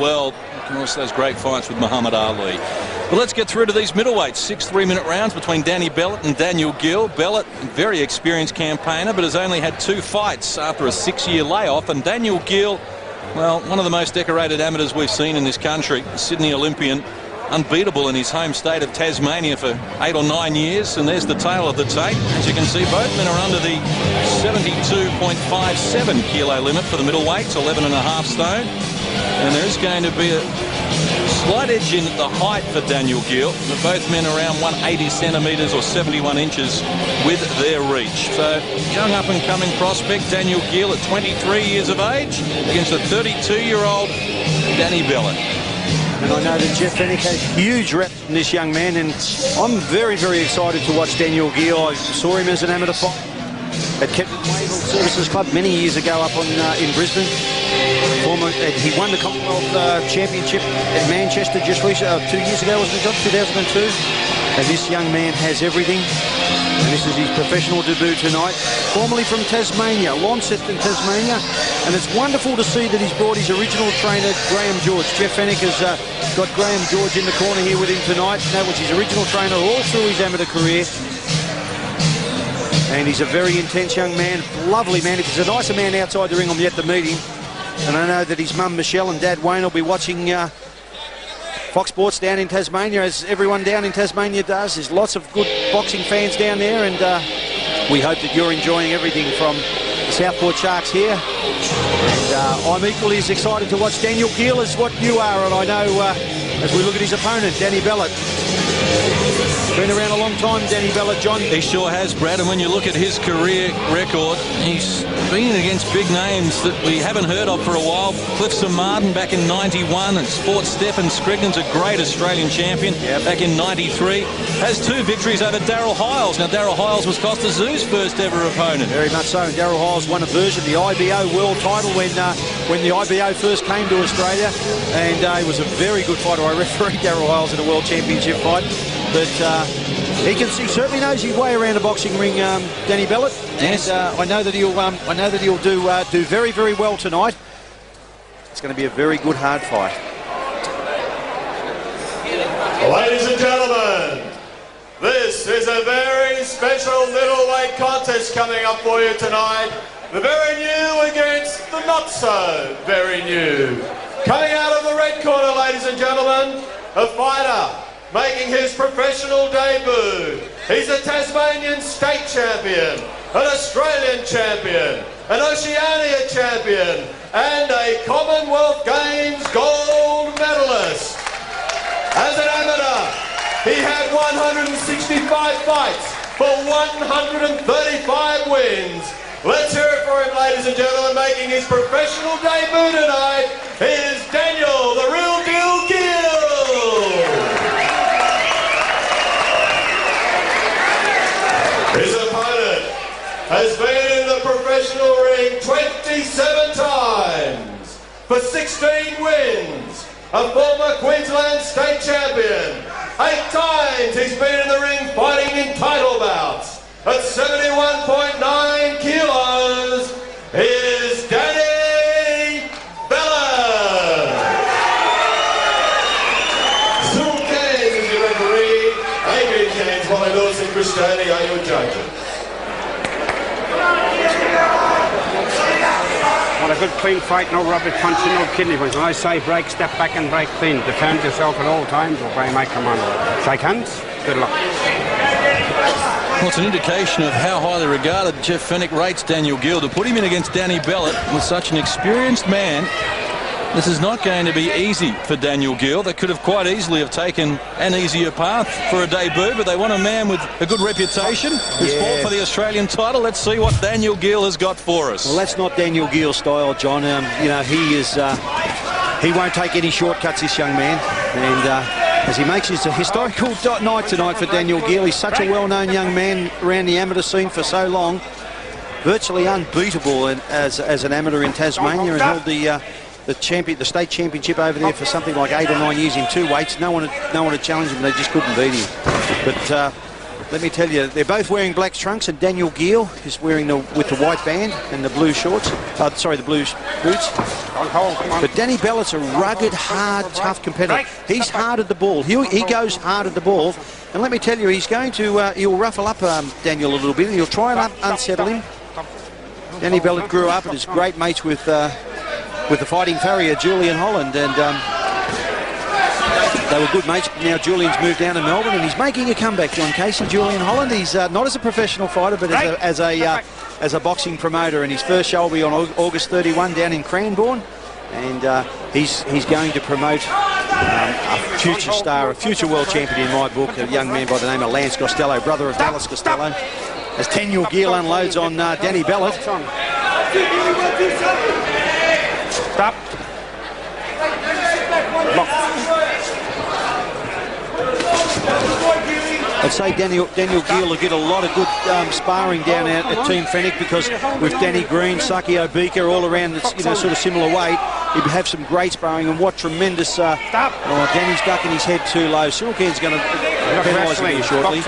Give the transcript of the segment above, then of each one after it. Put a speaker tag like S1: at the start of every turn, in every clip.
S1: well. Of course, those great fights with Muhammad Ali. But let's get through to these middleweights. 6 3-minute rounds between Danny Bellert and Daniel Geale. Bellert, very experienced campaigner, but has only had 2 fights after a 6-year layoff. And Daniel Geale, well, one of the most decorated amateurs we've seen in this country. Sydney Olympian, unbeatable in his home state of Tasmania for 8 or 9 years. And there's the tail of the tape. As you can see, both men are under the 72.57 kilo limit for the middleweights, 11.5 stone. And there is going to be a slight edge in the height for Daniel Geale. But both men around 180 centimetres or 71 inches with their reach. So young up-and-coming prospect Daniel Geale at 23 years of age against a 32-year-old Danny Bellert.
S2: And I know that Jeff Fennick has huge reps in this young man, and I'm very, very excited to watch Daniel Geale. I saw him as an amateur fighter at Captain Wavell Services Club many years ago up in Brisbane. He won the Commonwealth Championship at Manchester just recently, 2 years ago, wasn't it, John? 2002. And this young man has everything. And this is his professional debut tonight. Formerly from Tasmania, Launceston, Tasmania. And it's wonderful to see that he's brought his original trainer, Graham George. Jeff Fennick has got Graham George in the corner here with him tonight. That was his original trainer all through his amateur career. And he's a very intense young man, lovely man. If he's a nicer man outside the ring, I'm yet to meet him. And I know that his mum Michelle and dad Wayne will be watching Fox Sports down in Tasmania, as everyone down in Tasmania does. There's lots of good boxing fans down there, and we hope that you're enjoying everything from the Southport Sharks here. And I'm equally as excited to watch Daniel Geale as what you are, and I know as we look at his opponent, Danny Bellert. Been around a long time, Danny Bellert, John.
S1: He sure has, Brad, and when you look at his career record, he's been against big names that we haven't heard of for a while. Cliff Martin back in 91, and fought Stephen Scrignan's a great Australian champion back in 93. Has 2 victories over Daryl Hiles. Now, Daryl Hiles was Costa Zoo's first ever opponent.
S2: Very much so. And Daryl Hiles won a version of the IBO world title when the IBO first came to Australia, and he was a very good fighter. I refereed Daryl Hiles in a world championship fight. But he certainly knows his way around a boxing ring, Danny Bellert.
S1: Yes.
S2: And I know that he'll do very, very well tonight. It's going to be a very good, hard fight.
S3: Ladies and gentlemen, this is a very special middleweight contest coming up for you tonight. The very new against the not so very new. Coming out of the red corner, ladies and gentlemen, a fighter making his professional debut. He's a Tasmanian state champion, an Australian champion, an Oceania champion, and a Commonwealth Games gold medalist. As an amateur, he had 165 fights for 135 wins. Let's hear it for him, ladies and gentlemen, making his professional debut tonight. Here's Daniel, the real deal Geale. His opponent has been in the professional ring 27 times for 16 wins. A former Queensland state champion. 8 times he's been in the ring fighting in title bouts. At 71.9 kilos, here's Danny Bellert. Zoom Cairns is your referee. Adrian Cairns, Wally and Chris Daley are your judges.
S4: What a good clean fight, no rubbish punching, no kidney punch. When I say break, step back and break clean. Defend yourself at all times, obey my command. Shake hands, good luck.
S1: Well, it's an indication of how highly regarded Jeff Fennick rates Daniel Geale. To put him in against Danny Bellert with such an experienced man, this is not going to be easy for Daniel Geale. They could have quite easily have taken an easier path for a debut, but they want a man with a good reputation who's fought for the Australian title. Let's see what Daniel Geale has got for us.
S2: Well, that's not Daniel Geale's style, John. You know, he won't take any shortcuts, this young man. And as he makes his historical night tonight for Daniel Geale, he's such a well-known young man around the amateur scene for so long. Virtually unbeatable as an amateur in Tasmania, and held the state championship over there for something like 8 or 9 years in 2 weights. No one had challenged him, they just couldn't beat him. But let me tell you, they're both wearing black trunks, and Daniel Geale is wearing with the white band and the blue shorts. Sorry, the blue boots. But Danny Bellert's a rugged, hard, tough competitor. He's hard at the ball. He goes hard at the ball. And let me tell you, he's going to, he'll ruffle up Daniel a little bit, and he'll try and unsettle him. Danny Bellert grew up and is great mates with the fighting farrier, Julian Holland, and they were good mates. Now Julian's moved down to Melbourne, and he's making a comeback, John Casey. Julian Holland, he's not as a professional fighter, but as a boxing promoter, and his first show will be on August 31 down in Cranbourne, and he's going to promote a future star, a future world champion in my book, a young man by the name of Lance Costello, brother of Dallas Costello, as Daniel Geale unloads on Danny Bellert.
S4: Stop.
S2: I'd say Daniel Geale will get a lot of good sparring down at Team Fenwick, because with Danny Green, Saki Obika all around, sort of similar weight, he'd have some great sparring. And what tremendous... Danny's ducking his head too low. Cyril Cairns going to penalise him here shortly.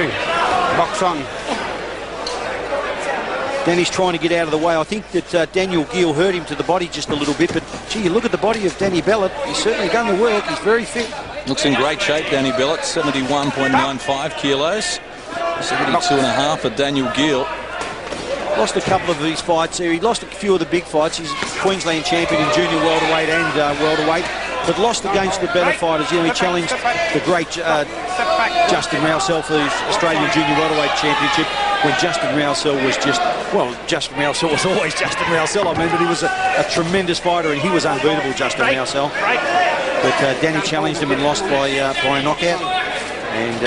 S4: Box on.
S2: Danny's trying to get out of the way. I think that Daniel Geale hurt him to the body just a little bit, but gee, you look at the body of Danny Bellert. He's certainly done the work. He's very fit.
S1: Looks in great shape, Danny Bellert, 71.95 kilos. 72.5 for Daniel Geale.
S2: Lost a couple of these fights here. He lost a few of the big fights. He's Queensland champion in junior welterweight and welterweight, but lost against the better fighters. He challenged the great Justin Rousell for the Australian Junior Welterweight Championship, when Justin Rousell was Justin Rousell was always Justin Rousell, but he was a tremendous fighter, and he was unbeatable, Justin Rousell. But Danny challenged him and lost by a knockout. And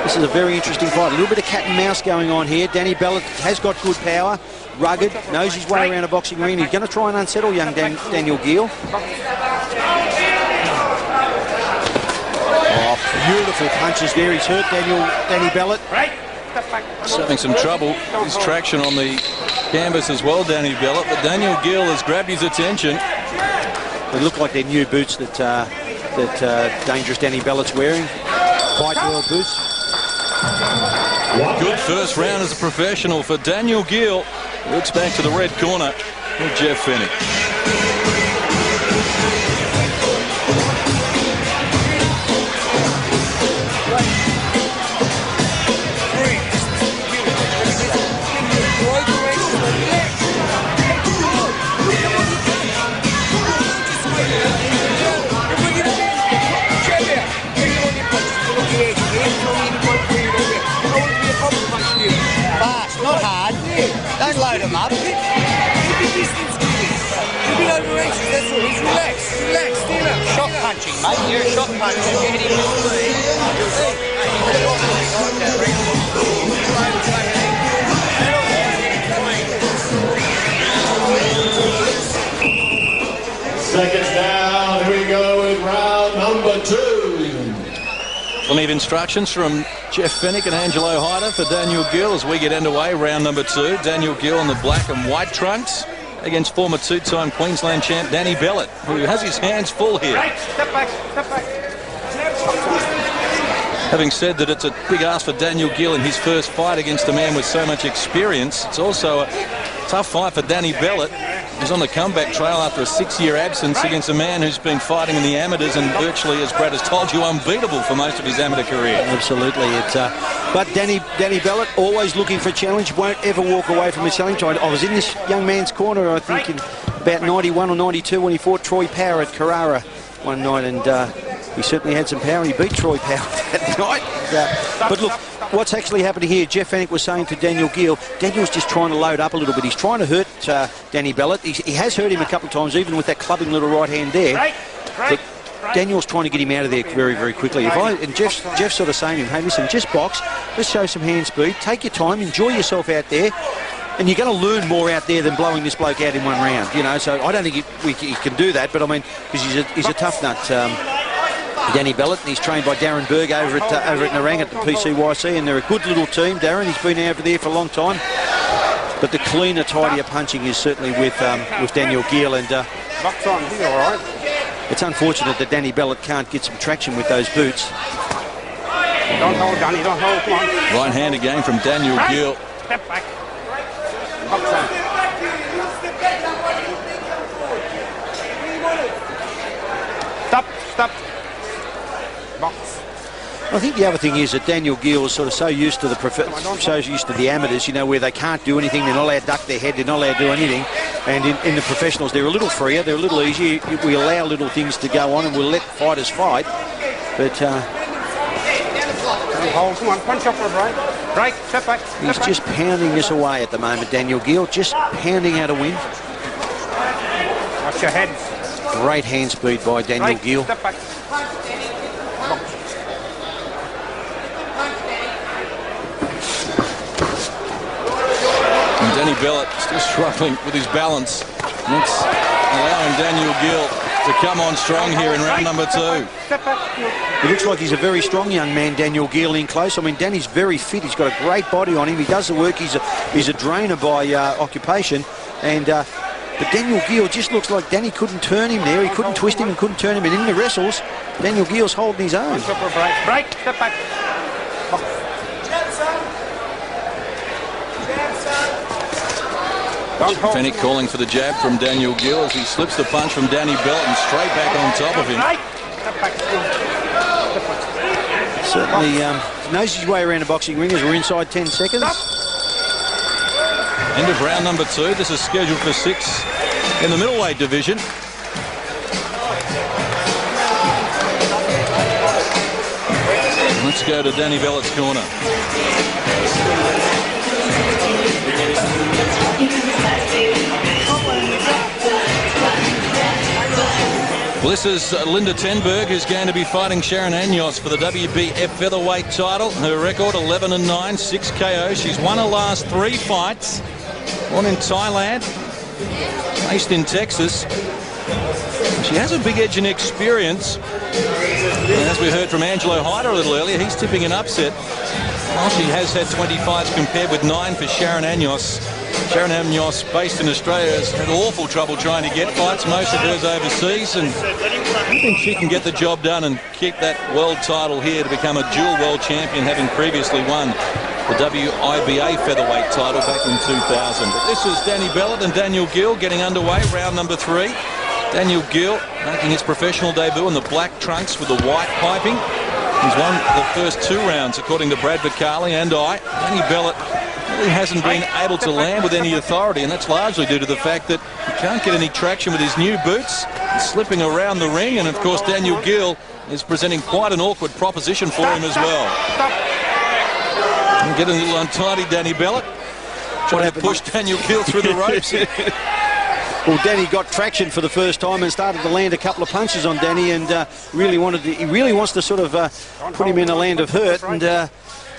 S2: this is a very interesting fight. A little bit of cat and mouse going on here. Danny Bellert has got good power, rugged, knows his way around a boxing ring. He's going to try and unsettle young Daniel Geale. Oh, beautiful punches there. He's hurt Danny Bellert.
S1: He's having some trouble. His traction on the canvas as well, Danny Bellert. But Daniel Geale has grabbed his attention.
S2: They look like they're new boots that dangerous Danny Bellert's wearing. Fight world boots.
S1: Good first round as a professional for Daniel Geale. Looks back to the red corner with Jeff Fenwick.
S5: Not hard. Don't load him up. Keep your distance, keep it over inches, that's all. He's relaxed, stand up. Shot punching, mate. You're a shot puncher. You're hitting with
S3: Seconds down. Here we go with round number 2.
S1: Plenty of instructions from Jeff Fenwick and Angelo Hyder for Daniel Geale as we get underway. Round number 2. Daniel Geale in the black and white trunks against former two-time Queensland champ Danny Bellert, who has his hands full here.
S4: Step back, step back.
S1: Having said that it's a big ask for Daniel Geale in his first fight against a man with so much experience, it's also a tough fight for Danny Bellert. He's on the comeback trail after a 6-year absence against a man who's been fighting in the amateurs and virtually, as Brad has told you, unbeatable for most of his amateur career.
S2: Absolutely. But Danny Bellert, always looking for a challenge, won't ever walk away from a challenge. I was in this young man's corner, I think, in about 91 or 92 when he fought Troy Power at Carrara one night, and he certainly had some power. He beat Troy Power that night. But look, what's actually happening here, Jeff Fenwick was saying to Daniel Geale, Daniel's just trying to load up a little bit. He's trying to hurt Danny Bellert. He has hurt him a couple of times, even with that clubbing little right hand there. But Daniel's trying to get him out of there very, very quickly. And Jeff's sort of saying to him, hey, listen, just box. Let's show some hand speed. Take your time. Enjoy yourself out there. And you're going to learn more out there than blowing this bloke out in one round, So I don't think he can do that. But, I mean, because he's a tough nut, Danny Bellert, and he's trained by Darren Berg over at Narang at the PCYC, and they're a good little team. Darren, he's been over there for a long time. But the cleaner, tidier punching is certainly with Daniel Geale. And
S4: Box on, he's all right.
S2: it's unfortunate that Danny Bellert can't get some traction with those boots.
S4: Don't hold, Danny, don't hold, come on.
S1: Right hand again from Daniel Geale.
S4: Step back. Box on. Stop. Box.
S2: I think the other thing is that Daniel Geale is sort of so used to the amateurs, you know, where they can't do anything, they're not allowed to duck their head, they're not allowed to do anything. And in the professionals, they're a little freer, they're a little easier. We allow little things to go on and we'll let fighters fight. But
S4: Hold, come on, punch up for a break. Break, step back.
S2: He's just pounding this away at the moment, Daniel Geale, just pounding out a win.
S4: Watch your head.
S2: Great hand speed by Daniel Geale.
S4: Step back.
S1: And Danny Bellert still struggling with his balance. That's allowing Daniel Geale to come on strong here in round number 2.
S2: It looks like he's a very strong young man, Daniel Geale, in close. I mean, Danny's very fit. He's got a great body on him. He does the work. He's a drainer by occupation. And but Daniel Geale just looks like Danny couldn't turn him there. He couldn't twist him and couldn't turn him. And in the wrestles, Daniel Geale's holding his own.
S4: Break, step back.
S1: Fennick calling for the jab from Daniel Geale as he slips the punch from Danny Bellert and straight back on top of him.
S2: Certainly knows his way around a boxing ring as we're inside 10 seconds.
S1: End of round number 2. This is scheduled for 6 in the middleweight division. Let's go to Danny Bellett's corner. Well, this is Linda Tenberg, who's going to be fighting Sharon Anyos for the WBF featherweight title. Her record 11-9, 6 KOs. She's won her last 3 fights. Born in Thailand, based in Texas. She has a big edge in experience. And as we heard from Angelo Hyder a little earlier, he's tipping an upset. Well, she has had 20 fights compared with 9 for Sharon Anyos. Sharon Anyos, based in Australia, has had awful trouble trying to get fights, most of hers overseas, and I think she can get the job done and keep that world title here to become a dual world champion, having previously won the WIBA featherweight title back in 2000. But this is Danny Bellert and Daniel Geale getting underway, round number 3. Daniel Geale making his professional debut in the black trunks with the white piping. He's won the first 2 rounds, according to Brad Vicali and I. Danny Bellert really hasn't been able to land with any authority, and that's largely due to the fact that he can't get any traction with his new boots. He's slipping around the ring, and of course Daniel Geale is presenting quite an awkward proposition for him as well. And getting a little untidy, Danny Bellert, trying to push Daniel Geale through the ropes.
S2: Well, Danny got traction for the first time and started to land a couple of punches on Danny, and he really wants to sort of put him in a land of hurt. And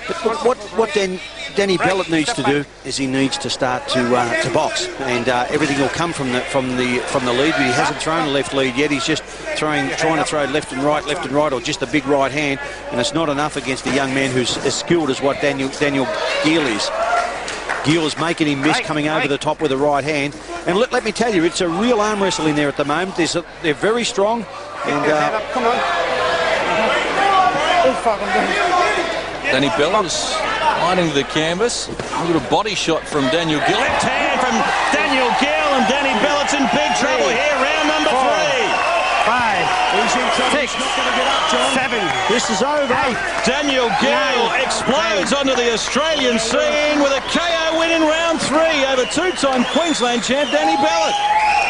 S2: but what Danny Bellert needs to do is he needs to start to box, and everything will come from the lead. But he hasn't thrown a left lead yet. He's just trying to throw left and right, or just a big right hand, and it's not enough against a young man who's as skilled as what Daniel Geale is. Geale is making him miss, coming over the top with a right hand. And let me tell you, it's a real arm wrestle in there at the moment. They're very strong. And
S4: come on.
S1: Danny Bellert is hiding the canvas. A little body shot from Daniel Geale. Left hand from Daniel Geale, and Danny Bellert's in big trouble here. Round number 3.
S4: 5.
S2: He's in trouble.
S4: 6.
S2: He's not going to get up, John.
S4: 7.
S2: This is over.
S4: 8.
S1: Daniel Geale explodes onto the Australian scene with a KO win in round 3 over 2-time Queensland champ Danny Bellert.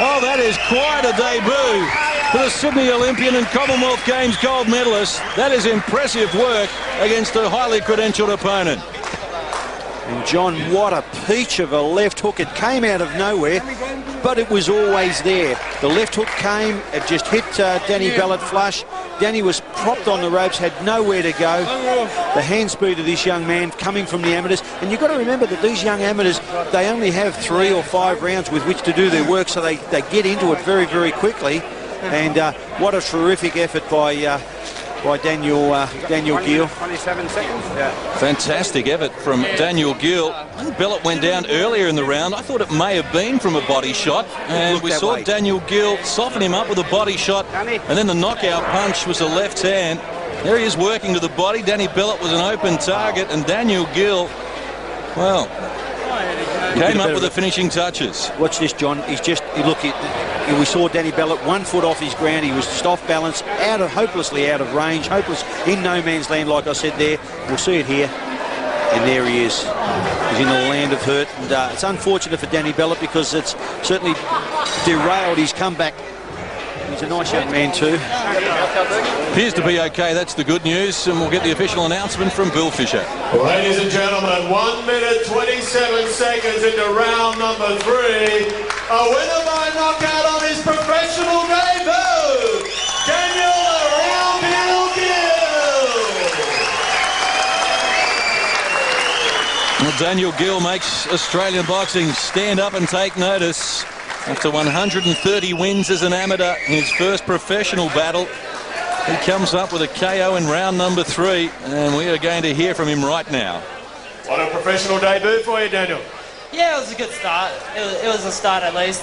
S1: Oh, that is quite a debut for the Sydney Olympian and Commonwealth Games gold medalist. That is impressive work against a highly credentialed opponent.
S2: And John, what a peach of a left hook. It came out of nowhere, but it was always there. The left hook came, it just hit Danny Bellert flush. Danny was propped on the ropes, had nowhere to go. The hand speed of this young man coming from the amateurs. And you've got to remember that these young amateurs, they only have 3 or 5 rounds with which to do their work, so they get into it very, very quickly. And what a terrific effort by by Daniel Geale.
S4: 27 seconds. Yeah.
S1: Fantastic effort from Daniel Geale. Bellert went down earlier in the round. I thought it may have been from a body shot, and we saw Daniel Geale soften him up with a body shot, and then the knockout punch was a left hand. There he is working to the body. Danny Bellert was an open target, and Daniel Geale, well, came up with the finishing touches.
S2: Watch this, John. He's just, we saw Danny Bellert 1 foot off his ground. He was just off balance, hopelessly out of range, hopeless in no man's land, like I said there. We'll see it here. And there he is. He's in the land of hurt. And it's unfortunate for Danny Bellert because it's certainly derailed his comeback. He's a nice young man too.
S1: Appears to be okay, that's the good news, and we'll get the official announcement from Bill Fisher.
S3: Ladies and gentlemen, 1 minute 27 seconds into round number 3. A winner by knockout on his professional debut, Daniel Geale.
S1: Well, Daniel Geale makes Australian boxing stand up and take notice. After 130 wins as an amateur in his first professional battle, he comes up with a KO in round number 3, and we are going to hear from him right now.
S3: What a professional debut for you, Daniel.
S6: Yeah, it was a good start. It was a start at least.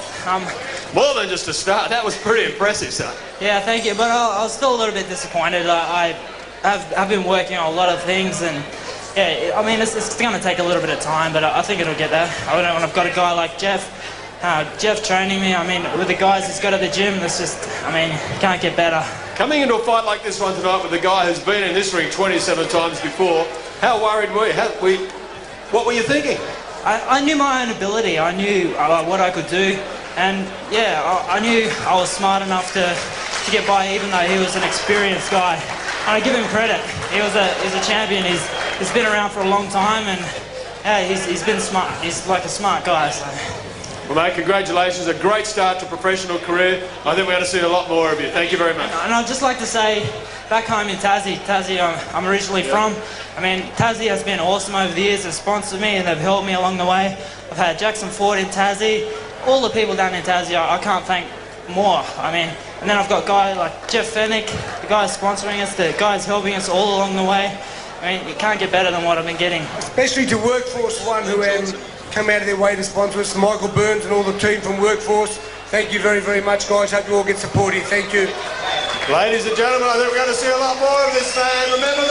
S3: More than just a start, that was pretty impressive, son.
S6: Yeah, thank you, but I was still a little bit disappointed. I've been working on a lot of things, and yeah, I mean, it's going to take a little bit of time, but I think it'll get there. When I've got a guy like Jeff training me, I mean, with the guys he's got at the gym, it's just, I mean, can't get better.
S3: Coming into a fight like this one tonight with a guy who's been in this ring 27 times before, how worried were you? What were you thinking?
S6: I knew my own ability. I knew what I could do, and yeah, I knew I was smart enough to get by, even though he was an experienced guy. And I give him credit. He's a champion. He's been around for a long time, and yeah, he's been smart. He's like a smart guy. So.
S3: Well, mate, congratulations. A great start to a professional career. I think we're going to see a lot more of you. Thank you very much.
S6: And I'd just like to say, back home in Tassie, I'm originally from. I mean, Tassie has been awesome over the years. They've sponsored me and they've helped me along the way. I've had Jackson Ford in Tassie. All the people down in Tassie, I can't thank more. I mean, and then I've got guys like Jeff Fennick, the guys sponsoring us, the guys helping us all along the way. I mean, you can't get better than what I've been getting. Especially to Workforce One, who come out of their way to sponsor us, Michael Burns and all the team from Workforce. Thank you very, very much, guys. Hope you all get supported. Thank you.
S3: Ladies and gentlemen, I think we're going to see a lot more of this man. Remember